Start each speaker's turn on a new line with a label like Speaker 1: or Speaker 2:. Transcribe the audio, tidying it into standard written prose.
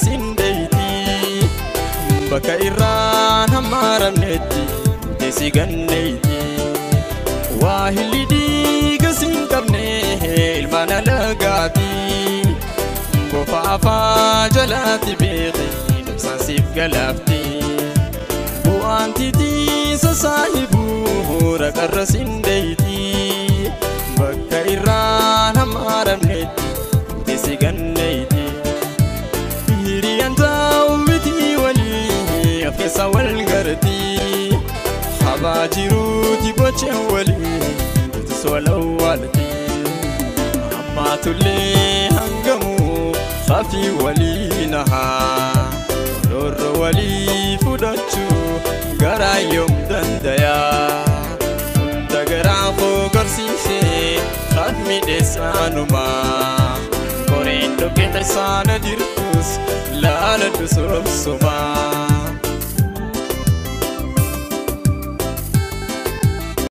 Speaker 1: sindaydi baka irraan hamaaramnetti teessi gannaydi waa hillidii gasin qabne ilmaan alagaati bofa afaa jalaatti beekte dhumsaan siif galaafti bu'aan titiisa saahibuu raqarra sindaydi bakka irraan hamaaramnetti teessi gannaydi hiriyan taa'uutii walii afkeessa wal garti habaa jiruuti bocheen walii duutis walawwaalti ammaa tullee hangamuu khafii walii nahaa lorro walii fudhachuu garaa yoom dandayaa hunda garaa koo garsiisee khaf midheessaanumaa koreen dhoqqee tasaana jirtus laaladhu soobsumaa